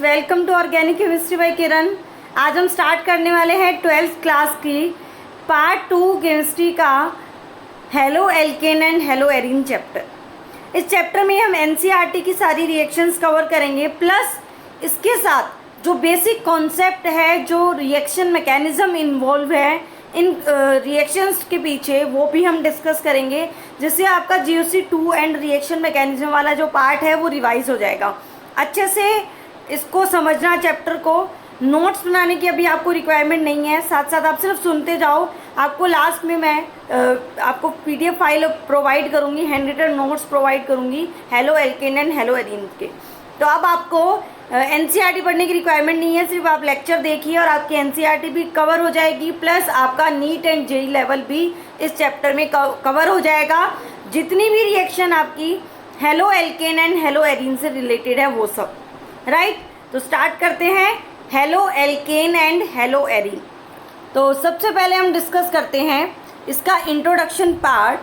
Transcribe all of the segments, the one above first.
Welcome to organic chemistry by Kiran. आज हम start करने वाले हैं 12th क्लास की पार्ट 2 केमिस्ट्री का haloalkane and haloarene chapter. इस चैप्टर में हम एनसीईआरटी की सारी रिएक्शंस कवर करेंगे, प्लस इसके साथ जो बेसिक कॉन्सेप्ट है, जो रिएक्शन मैकेनिज्म इन्वॉल्व है इन रिएक्शंस के पीछे, वो भी हम डिस्कस करेंगे, जिससे आपका GOC2 एंड रिएक्शन मैकेनिज्म वाला जो पार्ट है वो रिवाइज हो जाएगा। अच्छे से इसको समझना, चैप्टर को नोट्स बनाने की अभी आपको रिक्वायरमेंट नहीं है, साथ साथ आप सिर्फ सुनते जाओ। आपको लास्ट में मैं आपको PDF फाइल प्रोवाइड करूँगी, हैंड रिटन नोट्स प्रोवाइड करूँगी halo alkane and hello arene के। तो अब आपको NCERT पढ़ने की रिक्वायरमेंट नहीं है, सिर्फ आप लेक्चर देखिए और आपकी NCERT भी कवर हो जाएगी, प्लस आपका नीट एंड JEE लेवल भी इस चैप्टर में कवर हो जाएगा। जितनी भी रिएक्शन आपकी halo alkane and hello arene से रिलेटेड है वो सब, राइट। तो स्टार्ट करते हैं halo alkane and hello arene. तो सबसे पहले हम डिस्कस करते हैं इसका इंट्रोडक्शन पार्ट।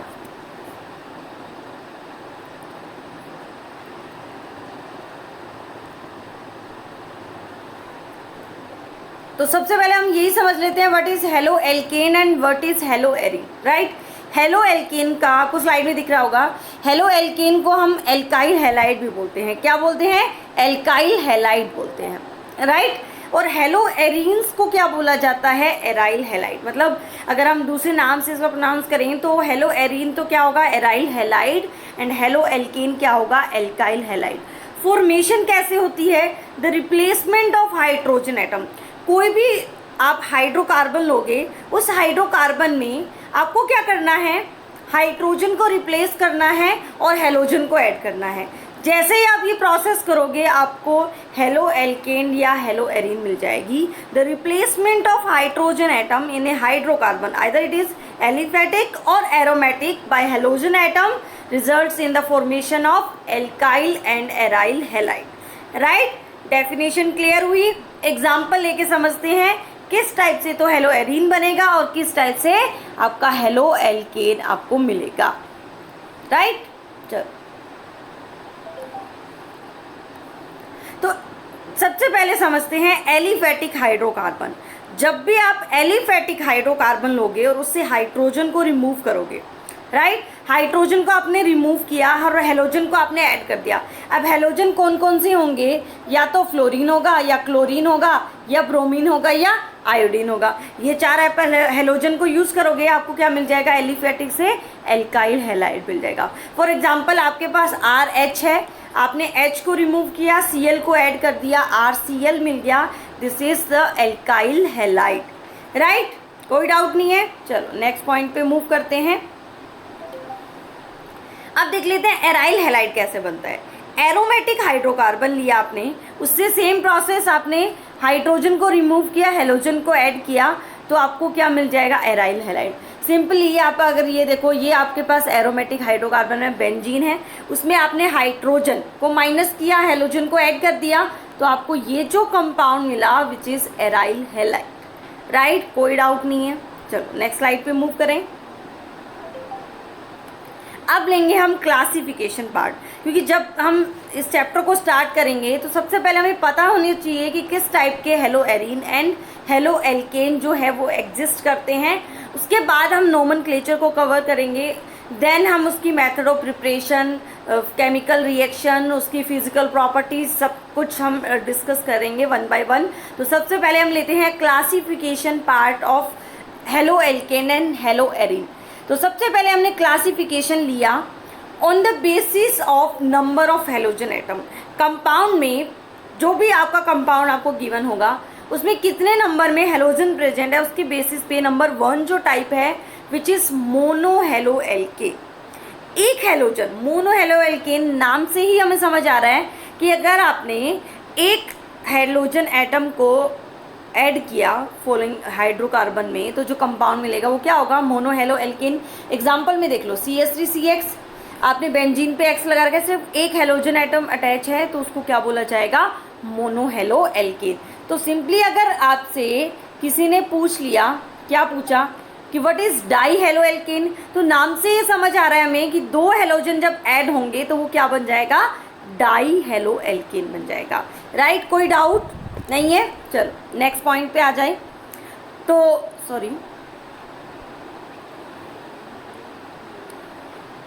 तो सबसे पहले हम यही समझ लेते हैं what is halo alkane and what is hello arene, right. Halo alkane का आपको स्लाइड में दिख रहा होगा, हेलो एल्केन को हम एल्काइल हैलाइड भी बोलते हैं। क्या बोलते हैं? एल्काइल हैलाइड बोलते हैं, राइट। और हेलो एरीन्स को क्या बोला जाता है? Aryl halide. मतलब अगर हम दूसरे नाम से इसको प्रोनाउंस करें तो हेलो एरीन तो क्या होगा? Aryl halide, and halo alkane क्या होगा? Alkyl halide. फॉर्मेशन कैसे होती है? The replacement of hydrogen atom. कोई भी आप हाइड्रोकार्बन लोगे, उस हाइड्रोकार्बन में आपको क्या करना है? हाइड्रोजन को रिप्लेस करना है और हेलोजन को ऐड करना है। जैसे ही आप ये प्रोसेस करोगे आपको हेलो एल्केन या हेलो एरीन मिल जाएगी। The replacement of hydrogen atom in a hydrocarbon either it is aliphatic और aromatic by halogen atom results in the formation of alkyl and aryl halide, right. Definition clear हुई? Example लेके समझते हैं किस type से तो हेलो एरीन बनेगा और किस टाइप से आपका हेलो एल्केन आपको मिलेगा, राइट। चलो, तो सबसे पहले समझते हैं एलिफेटिक हाइड्रोकार्बन। जब भी आप एलिफेटिक हाइड्रोकार्बन लोगे और उससे हाइड्रोजन को रिमूव करोगे, राइट, हाइड्रोजन को आपने रिमूव किया और हेलोजन को आपने ऐड कर दिया। अब हेलोजन कौन कौन से होंगे? या तो फ्लोरीन होगा, या क्लोरीन होगा, या ब्रोमीन होगा, या आयोडीन होगा। ये चार आप हेलोजन को यूज़ करोगे, आपको क्या मिल जाएगा? एलिफेटिक से एल्काइल हैलाइड मिल जाएगा। फॉर एग्जांपल आपके पास RH है, आपने H को रिमूव किया, Cl को ऐड कर दिया, RCl मिल गया। This is the alkyl halide, right. कोई डाउट नहीं है। चलो नेक्स्ट पॉइंट पे मूव करते हैं। अब देख लेते हैं एराइल हैलाइड कैसे बनता है। एरोमेटिक हाइड्रोकार्बन लिया आपने, उससे सेम प्रोसेस, आपने हाइड्रोजन को रिमूव किया, हेलोजन को ऐड किया, तो आपको क्या मिल जाएगा? Aryl halide. सिंपली आप अगर ये देखो, ये आपके पास एरोमेटिक हाइड्रोकार्बन है, बेंजीन है, उसमें आपने हाइड्रोजन को माइनस किया, हेलोजन को ऐड कर दिया, तो आपको ये जो कंपाउंड मिला which is aryl halide, right. कोई डाउट नहीं है। चलो नेक्स्ट स्लाइड पे मूव करें। अब लेंगे हम क्लासिफिकेशन पार्ट, क्योंकि जब हम इस चैप्टर को स्टार्ट करेंगे तो सबसे पहले हमें पता होनी चाहिए कि किस टाइप के hello arene and halo alkane जो है वो एग्जिस्ट करते हैं। उसके बाद हम नोमेनक्लेचर को कवर करेंगे, देन हम उसकी method of preparation, chemical reaction, उसकी फिजिकल प्रॉपर्टीज, सब कुछ हम डिस्कस करेंगे वन बाय वन। तो सबसे पहले हम लेते हैं classification part of halo alkane and hello arene. तो सबसे पहले हमने क्लासिफिकेशन लिया on the basis of number of halogen atom. Compound में जो भी आपका कंपाउंड आपको गिवन होगा उसमें कितने नंबर में हेलोजन प्रेजेंट है, उसके बेसिस पे नंबर 1 जो टाइप है which is mono halo alkane. एक हेलोजन, मोनो हेलो एल्केन, नाम से ही हमें समझ आ रहा है कि अगर आपने एक हेलोजन एटम को ऐड किया फॉलोइंग हाइड्रोकार्बन में, तो जो कंपाउंड मिलेगा वो क्या होगा? Mono halo alkane. एग्जांपल में देख लो, CH3CX, आपने बेंजीन पे X लगा रखा है, सिर्फ एक हेलोजन एटम अटैच है, तो उसको क्या बोला जाएगा? Mono halo alkane. तो सिंपली अगर आपसे किसी ने पूछ लिया, क्या पूछा कि what is die halo alkane, तो नाम से ये समझ आ रहा है हमें कि दो हेलोजन जब ऐड होंगे तो वो क्या बन जाएगा? डाई हेलो एल्केन बन जाएगा। राइट, कोई डाउट नहीं है। चलो नेक्स्ट पॉइंट पे आ जाए। तो सॉरी,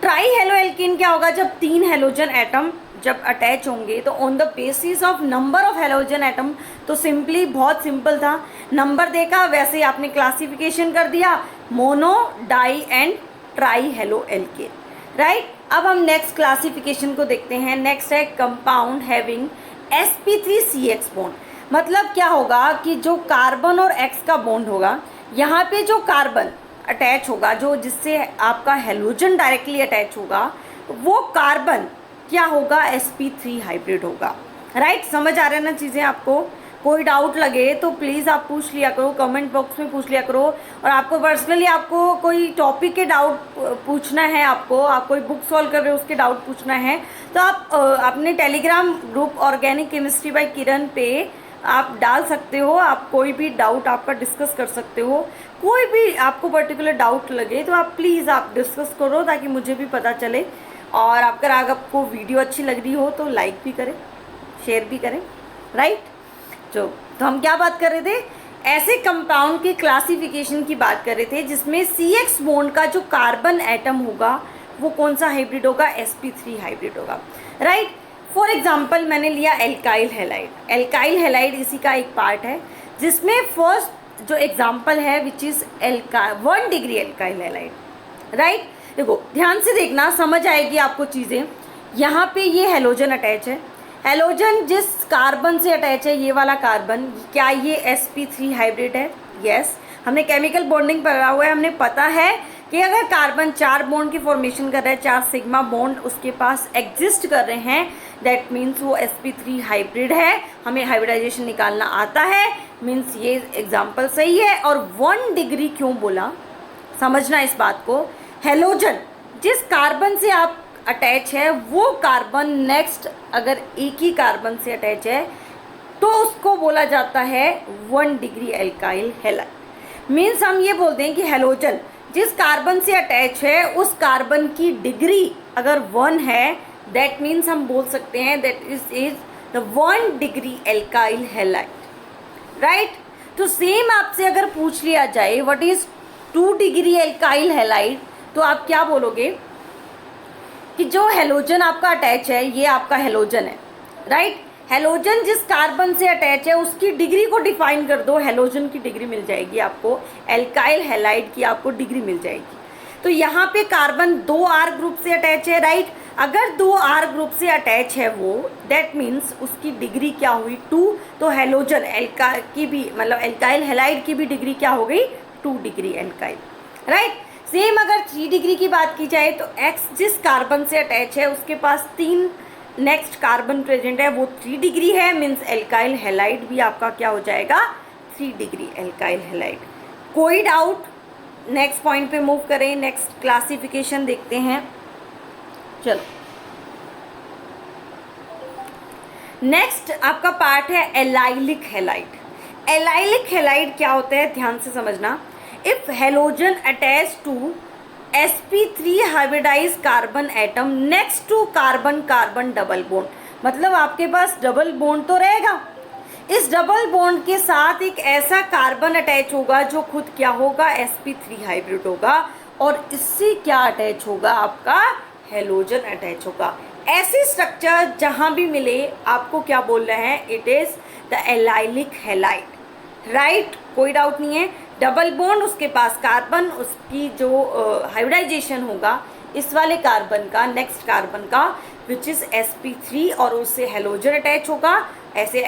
ट्राई हेलो एल्केन क्या होगा, जब 3 हेलोजन एटम जब अटैच होंगे तो on the basis of number of halogen atom, तो सिंपली बहुत सिंपल था, नंबर देखा वैसे आपने क्लासिफिकेशन कर दिया, mono, di and tri halo alkane. Right, अब हम नेक्स्ट क्लासिफिकेशन को देखते हैं। नेक्स्ट है कंपाउंड हैविंग sp3CX बॉन्ड। मतलब क्या होगा कि जो कार्बन और एक्स का बॉन्ड होगा, यहाँ पे जो कार्बन अटैच होगा, जो जिससे आपका हेलोजन डायरेक्टली अटैच होगा, वो कार्बन क्या होगा, sp3 हाइब्रिड होगा। राइट, समझ आ रहा है ना चीज़ें आपको? कोई डाउट लगे तो प्लीज़ आप पूछ लिया करो, कमेंट बॉक्स में पूछ लिया करो। और आपको पर्सनली आपको कोई टॉपिक के डाउट पूछना है, आपको आप कोई बुक सॉल्व कर रहे हो उसके डाउट पूछना है, तो आप अपने Telegram group organic chemistry by Kiran पे आप डाल सकते हो। आप कोई भी डाउट आपका डिस्कस कर सकते हो। कोई भी आपको पर्टिकुलर डाउट लगे तो आप प्लीज़ आप डिस्कस करो, ताकि मुझे भी पता चले। और अगर आपको वीडियो अच्छी लग रही हो तो लाइक भी करें, शेयर भी करें। राइट, तो हम क्या बात कर रहे थे, ऐसे कंपाउंड की क्लासिफिकेशन की बात कर रहे थे जिसमें CX बॉन्ड का जो कार्बन एटम होगा वो कौन सा हाइब्रिड होगा, sp3 हाइब्रिड होगा। राइट, फॉर एग्जाम्पल मैंने लिया एल्काइल हैलाइड। एल्काइल हैलाइड इसी का एक पार्ट है, जिसमें फर्स्ट जो एग्जाम्पल है which is 1 degree alkyl halide. Right, देखो ध्यान से देखना, समझ आएगी आपको चीज़ें। यहाँ पे ये हेलोजन अटैच है, हेलोजन जिस कार्बन से अटैच है, ये वाला कार्बन, क्या ये sp3 हाइब्रिड है? यस, हमने केमिकल बॉन्डिंग पढ़ा हुआ है, हमने पता है कि अगर कार्बन 4 बॉन्ड की फॉर्मेशन कर रहा है, 4 सिग्मा बॉन्ड उसके पास एग्जिस्ट कर रहे हैं, दैट मीन्स वो sp3 हाइब्रिड है। हमें हाइब्रिडाइजेशन निकालना आता है, मीन्स ये एग्जाम्पल सही है। और 1 डिग्री क्यों बोला, समझना इस बात को। हेलोजन जिस कार्बन से आप अटैच है, वो कार्बन नेक्स्ट अगर एक ही कार्बन से अटैच है तो उसको बोला जाता है 1 डिग्री एल्काइल हैलाइड। मीन्स हम ये बोलते हैं कि हेलोजन जिस कार्बन से अटैच है उस कार्बन की डिग्री अगर 1 है, दैट मीन्स हम बोल सकते हैं that is the 1 degree alkyl halide. Right, तो सेम आपसे अगर पूछ लिया जाए what is 2 degree alkyl halide, तो आप क्या बोलोगे कि जो हेलोजन आपका अटैच है, ये आपका हेलोजन है। राइट, हेलोजन जिस कार्बन से अटैच है उसकी डिग्री को डिफाइन कर दो, हेलोजन की डिग्री मिल जाएगी आपको, एल्काइल हैलाइड की आपको डिग्री मिल जाएगी। तो यहाँ पे कार्बन 2R ग्रुप से अटैच है। राइट, अगर 2R ग्रुप से अटैच है वो, दैट मीन्स उसकी डिग्री क्या हुई, 2। तो हेलोजन एल्का की भी, मतलब एल्काइल हैलाइड की भी डिग्री क्या हो गई, 2 डिग्री एल्काइल। राइट, सेम अगर 3 डिग्री की बात की जाए तो X जिस कार्बन से अटैच है उसके पास 3 नेक्स्ट कार्बन प्रेजेंट है, वो 3 डिग्री है, मीन्स एल्काइल हैलाइड भी आपका क्या हो जाएगा, 3 डिग्री एल्काइल हैलाइड। कोई डाउट? नेक्स्ट पॉइंट पे मूव करें, नेक्स्ट क्लासिफिकेशन देखते हैं। चलो नेक्स्ट आपका पार्ट है एलाइलिक हैलाइड। एलाइलिक हैलाइड क्या होता है, ध्यान से समझना। If halogen attach to sp3 hybridize carbon atom next to carbon carbon double bond, मतलब आपके पास डबल बॉन्ड तो रहेगा, इस डबल बॉन्ड के साथ एक ऐसा कार्बन अटैच होगा जो खुद क्या होगा, sp3 हाइब्रिड होगा, और इससे क्या अटैच होगा, आपका हेलोजन अटैच होगा। ऐसी स्ट्रक्चर जहां भी मिले आपको क्या बोल रहे हैं, it is the allylic halide. Right, कोई डाउट नहीं है। डबल बॉन्ड, उसके पास कार्बन, उसकी जो हाइब्रिडाइजेशन होगा इस वाले कार्बन का नेक्स्ट कार्बन का विच इज़ sp3, और उससे हेलोजन अटैच होगा। ऐसे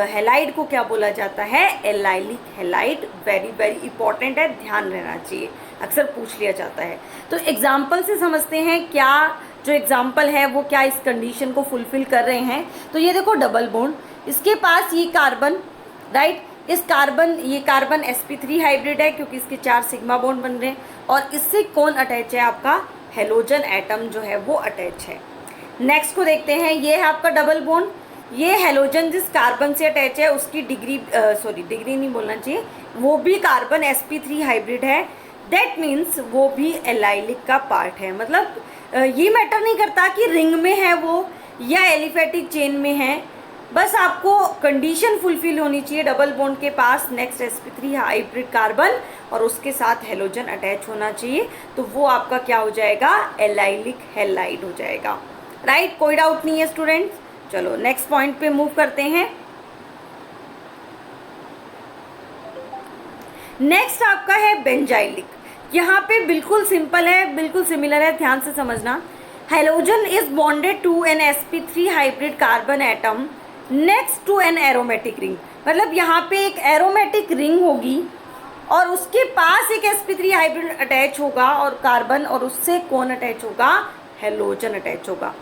हैलाइड को क्या बोला जाता है, allylic halide. Very very important है, ध्यान रहना चाहिए, अक्सर पूछ लिया जाता है। तो एग्जाम्पल से समझते हैं क्या जो एग्जाम्पल है वो क्या इस कंडीशन को फुलफिल कर रहे हैं। तो ये देखो डबल बॉन्ड, इसके पास ये कार्बन, राइट, इस कार्बन, ये कार्बन sp3 हाइब्रिड है क्योंकि इसके 4 सिग्मा बॉन्ड बन रहे हैं, और इससे कौन अटैच है, आपका हेलोजन एटम जो है वो अटैच है। नेक्स्ट को देखते हैं, ये है आपका डबल बॉन्ड, ये हेलोजन जिस कार्बन से अटैच है उसकी डिग्री, डिग्री नहीं बोलना चाहिए, वो भी कार्बन sp3 हाइब्रिड है, दैट मीन्स वो भी एलाइलिक का पार्ट है। मतलब ये मैटर नहीं करता कि रिंग में है वो या एलिफेटिक चेन में है, बस आपको कंडीशन फुलफिल होनी चाहिए, डबल बॉन्ड के पास नेक्स्ट sp3 हाइब्रिड कार्बन और उसके साथ हेलोजन अटैच होना चाहिए, तो वो आपका क्या हो जाएगा, एलाइलिक हैलाइड हो जाएगा। राइट, कोई डाउट नहीं है स्टूडेंट्स। चलो नेक्स्ट पॉइंट पे मूव करते हैं। नेक्स्ट आपका है बेंजाइलिक। यहाँ पे बिल्कुल सिंपल है, बिल्कुल सिमिलर है, ध्यान से समझना। Halogen is bonded to an sp3 hybrid carbon atom next to an aromatic ring. मतलब यहाँ पे एक एरोमेटिक रिंग होगी और उसके पास एक sp3 हाइब्रिड अटैच होगा और कार्बन, और उससे कौन अटैच होगा, हेलोजन अटैच होगा।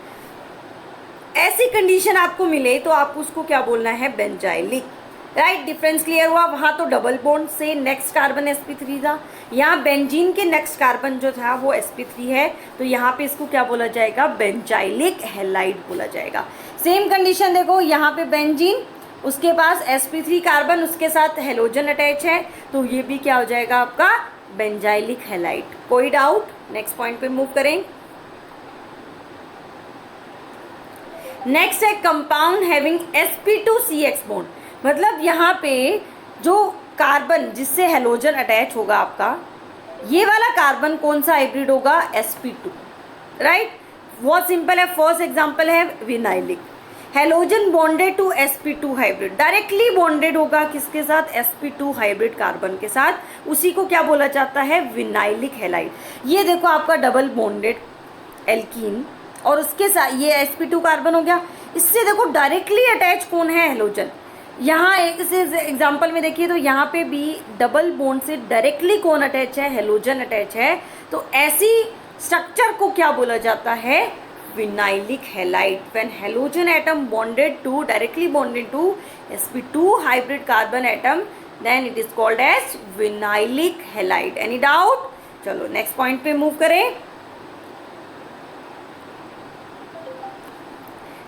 ऐसी कंडीशन आपको मिले तो आपको उसको क्या बोलना है, बेंजाइलिक। राइट, डिफरेंस क्लियर हुआ। वहाँ तो डबल बॉन्ड से नेक्स्ट कार्बन sp3 था, यहाँ बेंजीन के नेक्स्ट कार्बन जो था वो sp3 है, तो यहाँ पे इसको क्या बोला जाएगा, बेंजाइलिक हैलाइड बोला जाएगा। सेम कंडीशन देखो, यहाँ पे बेंजीन, उसके पास sp3 कार्बन, उसके साथ हेलोजन अटैच है, तो ये भी क्या हो जाएगा आपका, बेंजाइलिक हैलाइड। कोई डाउट? नेक्स्ट पॉइंट पे मूव करें। नेक्स्ट है कंपाउंड हैविंग sp2CX बॉन्ड। मतलब यहाँ पे जो कार्बन जिससे हेलोजन अटैच होगा आपका, ये वाला कार्बन कौन सा हाइब्रिड होगा, sp2। राइट, बहुत सिंपल है। फर्स्ट एग्जांपल है vinylic, halogen bonded to sp2 hybrid, directly bonded होगा किसके साथ, sp2 हाइब्रिड कार्बन के साथ, उसी को क्या बोला जाता है, विनाइलिक हैलाइड। ये देखो आपका डबल बॉन्डेड एल्कीन और उसके साथ ये sp2 कार्बन हो गया, इससे देखो डायरेक्टली अटैच कौन है, हेलोजन। यहाँ इस एग्जाम्पल में देखिए तो यहाँ पे भी डबल बॉन्ड से डायरेक्टली कौन अटैच है, हेलोजन अटैच है, तो ऐसी स्ट्रक्चर को क्या बोला जाता है, vinylic halide. When halogen atom bonded to, directly bonded to sp2 hybrid carbon atom, then it is called as vinylic halide. Any doubt? चलो नेक्स्ट पॉइंट पे मूव करें।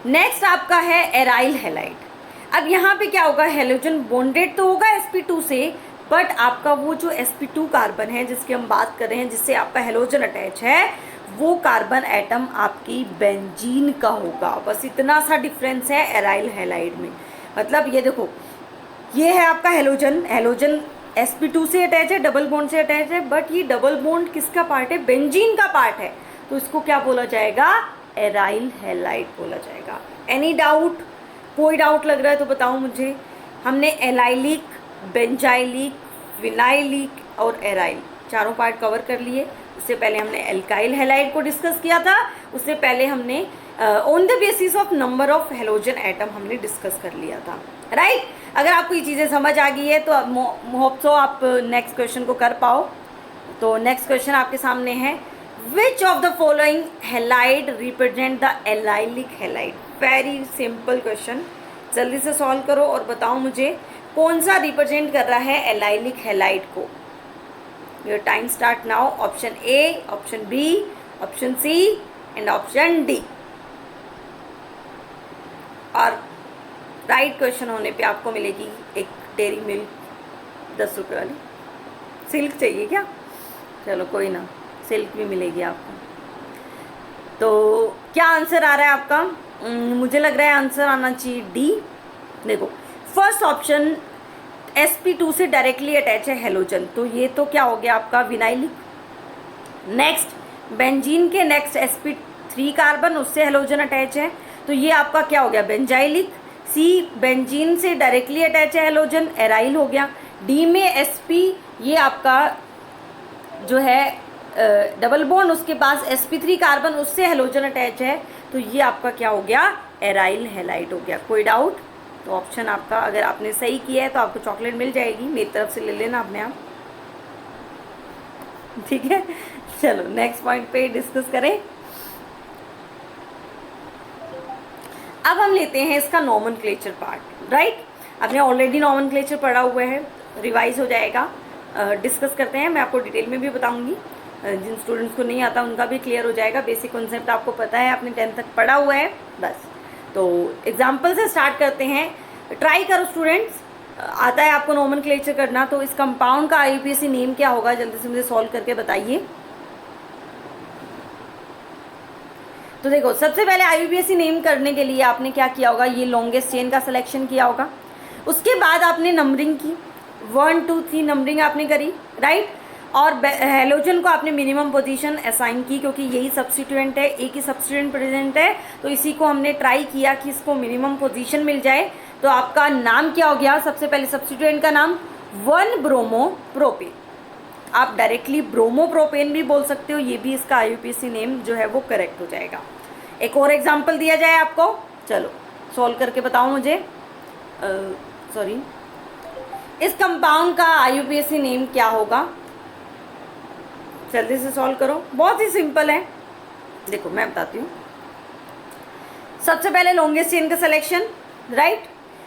नेक्स्ट आपका है एराइल हैलाइड। अब यहाँ पे क्या होगा, हेलोजन बॉन्डेड तो होगा sp2 से, बट आपका वो जो sp2 कार्बन है जिसकी हम बात कर रहे हैं, जिससे आपका हेलोजन अटैच है, वो कार्बन एटम आपकी बेंजीन का होगा। बस इतना सा डिफरेंस है एराइल हैलाइड में। मतलब ये देखो, ये है आपका हेलोजन, हेलोजन sp2 से अटैच है, डबल बॉन्ड से अटैच है, बट ये डबल बॉन्ड किसका पार्ट है, बेंजीन का पार्ट है, तो इसको क्या बोला जाएगा, एराइल हैलाइड बोला जाएगा। Any doubt? कोई डाउट लग रहा है तो बताओ मुझे। हमने एलाइलिक, बेंजाइलिक, विनाइलिक और एराइल चारों पार्ट कवर कर लिए। उससे पहले हमने एल्काइल हैलाइड को डिस्कस किया था, उससे पहले हमने on the basis of number of halogen atom हमने डिस्कस कर लिया था। राइट, अगर आपको ये चीज़ें समझ आ गई है तो होप सो आप नेक्स्ट क्वेश्चन को कर पाओ। तो नेक्स्ट क्वेश्चन आपके सामने है, which of the following halide represent the allylic halide. Very simple question, जल्दी से सॉल्व करो और बताओ मुझे कौन सा रिप्रेजेंट कर रहा है एलाइलिक हैलाइड को। Your time start now. Option A, option B, option C and option D. और राइट क्वेश्चन होने पे आपको मिलेगी एक डेयरी मिल्क 10 रुपये वाली। सिल्क चाहिए क्या? चलो कोई ना, सिल्क भी मिलेगी आपको। तो क्या आंसर आ रहा है आपका? मुझे लग रहा है आंसर आना चाहिए डी। देखो, फर्स्ट ऑप्शन sp2 से डायरेक्टली अटैच है हेलोजन, तो ये तो क्या हो गया आपका, विनाइलिक। नेक्स्ट, बेंजीन के नेक्स्ट sp3 कार्बन, उससे हेलोजन अटैच है, तो ये आपका क्या हो गया, बेंजाइलिक। सी, बेंजीन से डायरेक्टली अटैच है हेलोजन, एराइल हो गया। डी में sp, ये आपका जो है डबल बॉन्ड, उसके पास sp3 कार्बन, उससे हेलोजन अटैच है, तो ये आपका क्या हो गया, एराइल हैलाइड हो गया। कोई डाउट? तो ऑप्शन आपका, अगर आपने सही किया है तो आपको चॉकलेट मिल जाएगी, मेरी तरफ से ले लेना अपने आप, ठीक है। चलो नेक्स्ट पॉइंट पे डिस्कस करें। अब हम लेते हैं इसका नॉमेनक्लेचर पार्ट। राइट, आपने ऑलरेडी नॉमेनक्लेचर पढ़ा हुआ है, रिवाइज हो जाएगा। डिस्कस करते हैं, मैं आपको डिटेल में भी बताऊंगी, जिन स्टूडेंट्स को नहीं आता उनका भी क्लियर हो जाएगा। बेसिक कॉन्सेप्ट आपको पता है, आपने 10th तक पढ़ा हुआ है बस। तो एग्जाम्पल से स्टार्ट करते हैं, ट्राई करो स्टूडेंट्स। आता है आपको नॉमेनक्लेचर करना, तो इस कंपाउंड का IUPAC नेम क्या होगा, जल्दी से मुझे सॉल्व करके बताइए। तो देखो सबसे पहले IUPAC नेम करने के लिए आपने क्या किया होगा, ये लॉन्गेस्ट चेन का सिलेक्शन किया होगा। उसके बाद आपने नंबरिंग की, 1 2 3 नंबरिंग आपने करी, राइट। और हेलोजन को आपने मिनिमम पोजीशन असाइन की, क्योंकि यही सब्स्टिट्यूएंट है, एक ही सब्स्टिट्यूएंट प्रेजेंट है, तो इसी को हमने ट्राई किया कि इसको मिनिमम पोजीशन मिल जाए। तो आपका नाम क्या हो गया, सबसे पहले सब्स्टिट्यूएंट का नाम 1 ब्रोमो प्रोपेन। आप डायरेक्टली ब्रोमो प्रोपेन भी बोल सकते हो, ये भी इसका IUPAC नेम जो है वो करेक्ट हो जाएगा। एक और एग्जाम्पल दिया जाए आपको, चलो सॉल्व करके बताओ मुझे। सॉरी, इस कंपाउंड का IUPAC नेम क्या होगा, जल्दी से सॉल्व करो, बहुत ही सिंपल है। देखो मैं बताती हूँ, सबसे पहले लॉन्गेस्ट चेन का सिलेक्शन, राइट।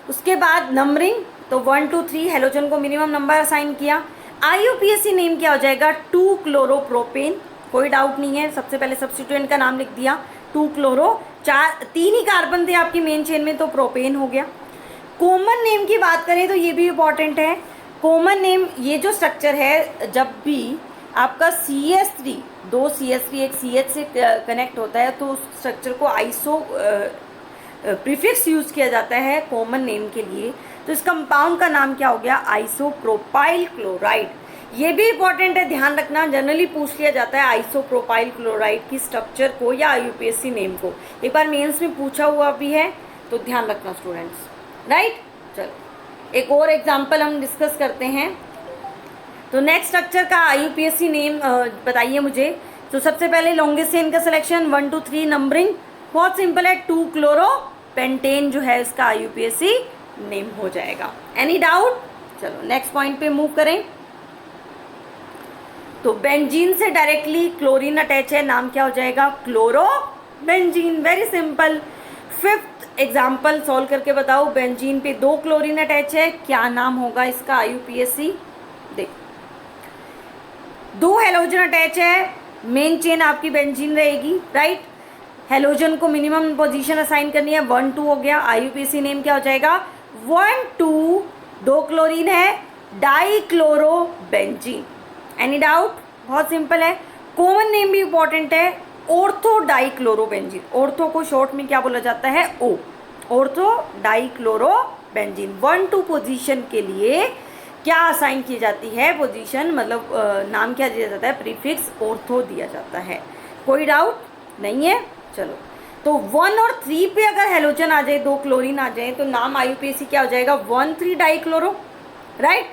उसके बाद नंबरिंग, तो 1 2 3 हेलोजन को मिनिमम नंबर असाइन किया। IUPAC नेम क्या हो जाएगा, 2 क्लोरोप्रोपेन, कोई डाउट नहीं है। सबसे पहले सब्स्टिट्यूएंट का नाम लिख दिया 2 क्लोरो, 3 ही कार्बन थे आपकी मेन चेन में, तो प्रोपेन हो गया। कॉमन नेम की बात करें तो ये भी इंपॉर्टेंट है। कॉमन नेम, ये जो स्ट्रक्चर है, जब भी आपका CH3, 2 CH3 एक CH से कनेक्ट होता है, तो उस स्ट्रक्चर को आइसो प्रीफिक्स यूज़ किया जाता है कॉमन नेम के लिए। तो इस कंपाउंड का नाम क्या हो गया, आइसोप्रोपाइल क्लोराइड। ये भी इंपॉर्टेंट है, ध्यान रखना, जनरली पूछ लिया जाता है आइसोप्रोपाइल क्लोराइड की स्ट्रक्चर को या IUPAC नेम को, एक बार मेंस में पूछा हुआ भी है, तो ध्यान रखना स्टूडेंट्स, राइट। चलो एक और एग्जाम्पल हम डिस्कस करते हैं। तो नेक्स्ट स्ट्रक्चर का IUPAC नेम बताइए मुझे। तो सबसे पहले लॉन्गेस्ट चेन का सिलेक्शन, 1 2 3 नंबरिंग, बहुत सिंपल है, 2 क्लोरो पेंटेन जो है इसका IUPAC नेम हो जाएगा। एनी डाउट, चलो नेक्स्ट पॉइंट पे मूव करें। तो बेंजीन से डायरेक्टली क्लोरीन अटैच है, नाम क्या हो जाएगा, chloro benzene, very simple. 5th example solve करके बताओ, बेंजीन पे 2 क्लोरीन अटैच है, क्या नाम होगा इसका IUPAC। देख, 2 हेलोजन अटैच है, मेन चेन आपकी बेंजीन रहेगी, राइट। हेलोजन को मिनिमम पोजीशन असाइन करनी है, 1 2 हो गया, IUPAC नेम क्या हो जाएगा, 1 2, 2 क्लोरीन है, डाइक्लोरोबेंजीन। एनी डाउट, बहुत सिंपल है। कॉमन नेम भी इंपॉर्टेंट है, ऑर्थो डाइक्लोरोबेंजीन, ऑर्थो को शॉर्ट में क्या बोला जाता है, O, ऑर्थो डाइक्लोरोबेंजीन। 1 2 पोजीशन के लिए क्या असाइन की जाती है पोजीशन, मतलब नाम क्या दिया जाता है, प्रीफिक्स ऑर्थो दिया जाता है। कोई डाउट नहीं है, चलो। तो 1 और 3 पे अगर हेलोजन आ जाए, 2 क्लोरीन आ जाए, तो नाम IUPAC क्या हो जाएगा, 1 3 डाइक्लोरो, राइट।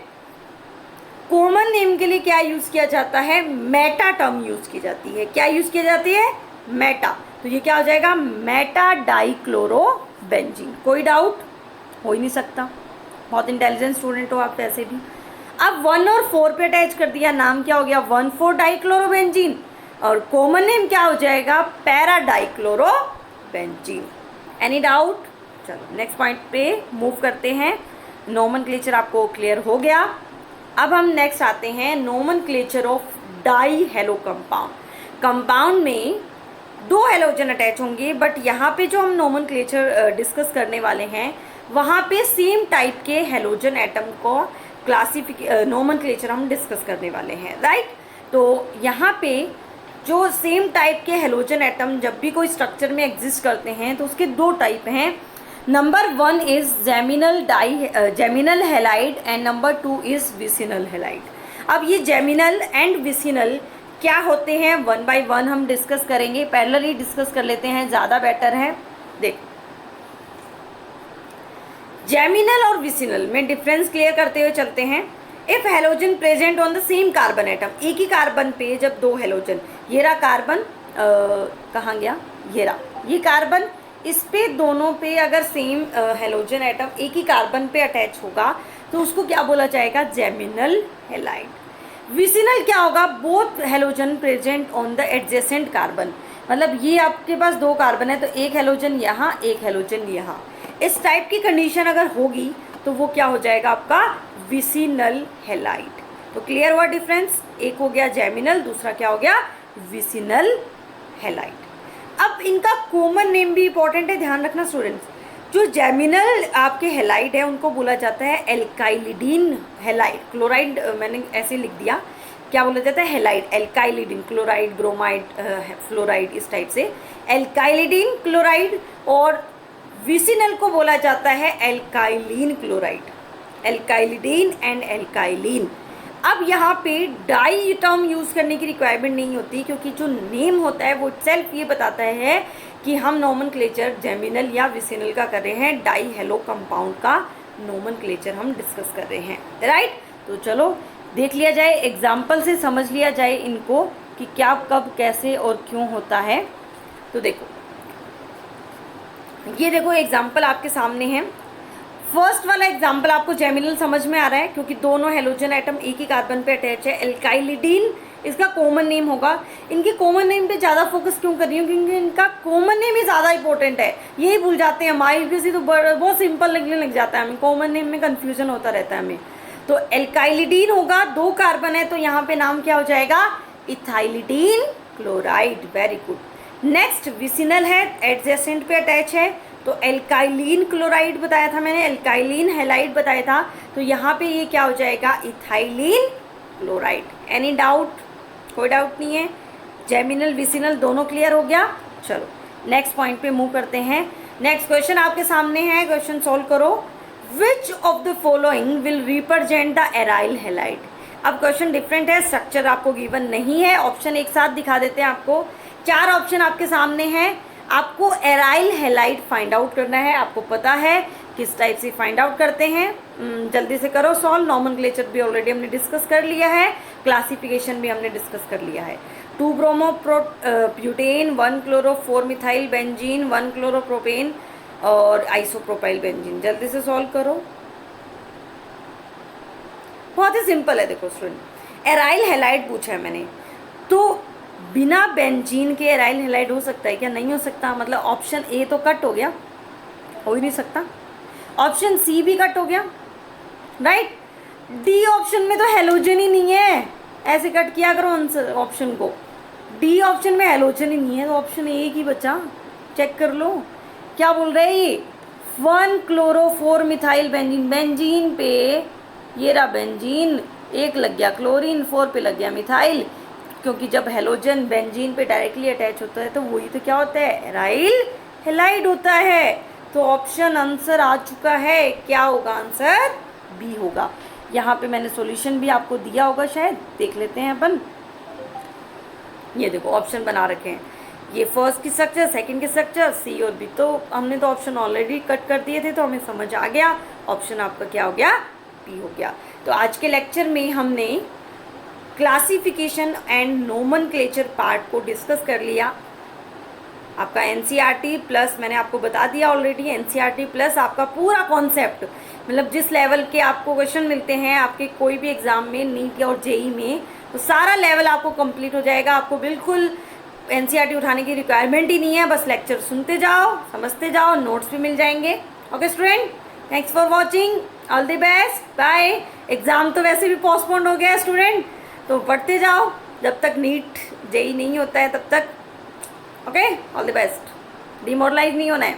कॉमन नेम के लिए क्या यूज़ किया जाता है, मेटा टर्म यूज़ की जाती है, क्या यूज़ की जाती है, मेटा, तो ये क्या हो जाएगा, मेटा डाइक्लोरोबेंजीन। कोई डाउट हो ही नहीं सकता, बहुत इंटेलिजेंट स्टूडेंट हो आप वैसे भी। अब 1 और 4 पे अटैच कर दिया, नाम क्या हो गया, 1 4 डाइक्लोरोबेंजीन, और कॉमन नेम क्या हो जाएगा, पैरा डाइक्लोरोबेंजीन। एनी डाउट, चलो नेक्स्ट पॉइंट पे मूव करते हैं। नोमेनक्लेचर आपको क्लियर हो गया। अब हम नेक्स्ट आते हैं nomenclature of die hello compound. Compound में 2 हेलोजन अटैच होंगे, बट यहाँ पे जो हम नोमेनक्लेचर डिस्कस करने वाले हैं, वहाँ पे सेम टाइप के हेलोजन एटम को नोमेनक्लेचर हम डिस्कस करने वाले हैं, राइट। तो यहाँ पे जो सेम टाइप के हेलोजन एटम जब भी कोई स्ट्रक्चर में एग्जिस्ट करते हैं, तो उसके 2 टाइप हैं। Number 1 is geminal halide and number 2 is vicinal halide. अब ये जेमिनल एंड विसिनल क्या होते हैं, 1 बाय 1 हम डिस्कस करेंगे, पैरेलली डिस्कस कर लेते हैं, ज़्यादा बेटर है। देख, जेमिनल और विसिनल में डिफरेंस क्लियर करते हुए चलते हैं। If halogen present on the same carbon atom, एक ही कार्बन पे जब 2 हेलोजन, ये रहा कार्बन, कहाँ गया, ये रहा, ये कार्बन, इस पे दोनों पे अगर सेम हेलोजन एटम एक ही कार्बन पे अटैच होगा, तो उसको क्या बोला जाएगा, जेमिनल हेलाइड। विसिनल क्या होगा, both halogen present on the adjacent carbon, मतलब ये आपके पास 2 कार्बन है, तो एक हेलोजन यहाँ, एक हेलोजन यहाँ, इस टाइप की कंडीशन अगर होगी, तो वो क्या हो जाएगा आपका विसिनल हेलाइड। तो क्लियर हुआ डिफरेंस, एक हो गया जेमिनल, दूसरा क्या हो गया, विसिनल हेलाइड। अब इनका कॉमन नेम भी इंपॉर्टेंट है, ध्यान रखना स्टूडेंट्स। जो जेमिनल आपके हेलाइड है, उनको बोला जाता है एल्काइलिडीन हेलाइड, क्लोराइड मैंने ऐसे लिख दिया, क्या बोला जाता है, हेलाइड, एल्काइलिडीन, क्लोराइड, ब्रोमाइड, फ्लोराइड, इस टाइप से एल्काइलिडीन क्लोराइड, और विसिनल को बोला जाता है एल्काइलिन क्लोराइड, एल्काइलिडीन एंड एल्काइलिन। अब यहाँ पे डाई टर्म यूज़ करने की रिक्वायरमेंट नहीं होती, क्योंकि जो नेम होता है वो इटसेल्फ ये बताता है कि हम नोमेनक्लेचर जेमिनल या विसिनल का कर रहे हैं, डाई हेलो कंपाउंड का नोमेनक्लेचर हम डिस्कस कर रहे हैं, राइट। तो चलो देख लिया जाए, एग्जाम्पल से समझ लिया जाए इनको कि क्या, कब, कैसे और क्यों होता है। तो देखो, ये देखो एग्जाम्पल आपके सामने है। फर्स्ट वाला एग्जाम्पल आपको जेमिनल समझ में आ रहा है, क्योंकि दोनों हेलोजन एटम एक ही कार्बन पे अटैच है। एल्काइलिडीन इसका कॉमन नेम होगा। इनके कॉमन नेम पे ज़्यादा फोकस क्यों कर रही हूँ, क्योंकि इनका कॉमन नेम ही ज़्यादा इंपॉर्टेंट है। यही भूल जाते हैं हमारी किसी, तो बहुत सिंपल लगने लग जाता है हमें, कॉमन नेम में कन्फ्यूजन होता रहता है हमें। तो एल्काइलिडीन होगा, 2 कार्बन है, तो यहाँ पे नाम क्या हो जाएगा, ethylidene chloride. Very good. Next vicinal है, एडजेसेंट पे अटैच है, तो एल्काइलिन क्लोराइड बताया था मैंने, एल्काइलिन हैलाइड बताया था, तो यहाँ पे ये क्या हो जाएगा, इथाइलिन क्लोराइड। एनी डाउट, कोई डाउट नहीं है। जेमिनल विसिनल दोनों क्लियर हो गया। चलो नेक्स्ट पॉइंट पे मूव करते हैं। नेक्स्ट क्वेश्चन आपके सामने है, क्वेश्चन सॉल्व करो। Which of the following will represent the aryl halide. अब क्वेश्चन डिफरेंट है, स्ट्रक्चर आपको गिवन नहीं है, ऑप्शन एक साथ दिखा देते हैं आपको। 4 ऑप्शन आपके सामने हैं, आपको एराइल हैलाइड फाइंड आउट करना है। आपको पता है किस टाइप से फाइंड आउट करते हैं, जल्दी से करो सॉल्व। नॉमेनक्लेचर भी ऑलरेडी हमने डिस्कस कर लिया है, क्लासिफिकेशन भी हमने डिस्कस कर लिया है। 2 bromo butane, 1 chloro 4 methyl benzene, 1 chloropropane और आइसोप्रोपाइल बेंजीन। जल्दी से सॉल्व करो, बहुत ही सिंपल है। देखो स्टूडेंट, एराइल हैलाइड पूछा है मैंने, तो बिना बेंजीन के एराइल हैलाइड हो सकता है क्या, नहीं हो सकता। मतलब ऑप्शन ए तो कट हो गया, हो ही नहीं सकता। ऑप्शन सी भी कट हो गया, राइट। डी ऑप्शन में तो हेलोजन ही नहीं है, ऐसे कट किया करो आंसर ऑप्शन को। डी ऑप्शन में हेलोजन ही नहीं है, तो ऑप्शन ए की बचा, चेक कर लो क्या बोल रहे हैं ये। 1 क्लोरो 4 मिथाइल बेंजीन, बेंजीन पे ये रहा बेंजीन, 1 लग गया क्लोरीन, 4 पे लग गया मिथाइल, क्योंकि जब हेलोजन बेंजीन पे डायरेक्टली अटैच होता है तो वही तो क्या होता है, एराइल हैलाइड होता है। तो ऑप्शन आंसर आ चुका है, क्या होगा आंसर, बी होगा। यहाँ पे मैंने सॉल्यूशन भी आपको दिया होगा शायद, देख लेते हैं अपन। ये देखो ऑप्शन बना रखे हैं, ये फर्स्ट की स्ट्रक्चर, सेकंड की स्ट्रक्चर, सी और बी। तो हमने तो ऑप्शन ऑलरेडी कट कर दिए थे, तो हमें समझ आ गया, ऑप्शन आपका क्या हो गया, बी हो गया। तो आज के लेक्चर में हमने क्लासिफिकेशन एंड नोमेनक्लेचर पार्ट को डिस्कस कर लिया। आपका एनसीईआरटी प्लस मैंने आपको बता दिया ऑलरेडी, एनसीईआरटी प्लस आपका पूरा कॉन्सेप्ट, मतलब जिस लेवल के आपको क्वेश्चन मिलते हैं आपके कोई भी एग्जाम में, नीट और जेई में, तो सारा लेवल आपको कंप्लीट हो जाएगा। आपको बिल्कुल एनसीईआरटी उठाने की रिक्वायरमेंट ही नहीं है, बस लेक्चर सुनते जाओ, समझते जाओ, नोट्स भी मिल जाएंगे। Okay student, thanks for watching, all the best, bye. Exam तो वैसे भी पोस्टपोन्ड हो गया है स्टूडेंट, तो पढ़ते जाओ जब तक नीट जेई नहीं होता है तब तक। Okay, all the best, demoralize नहीं होना है।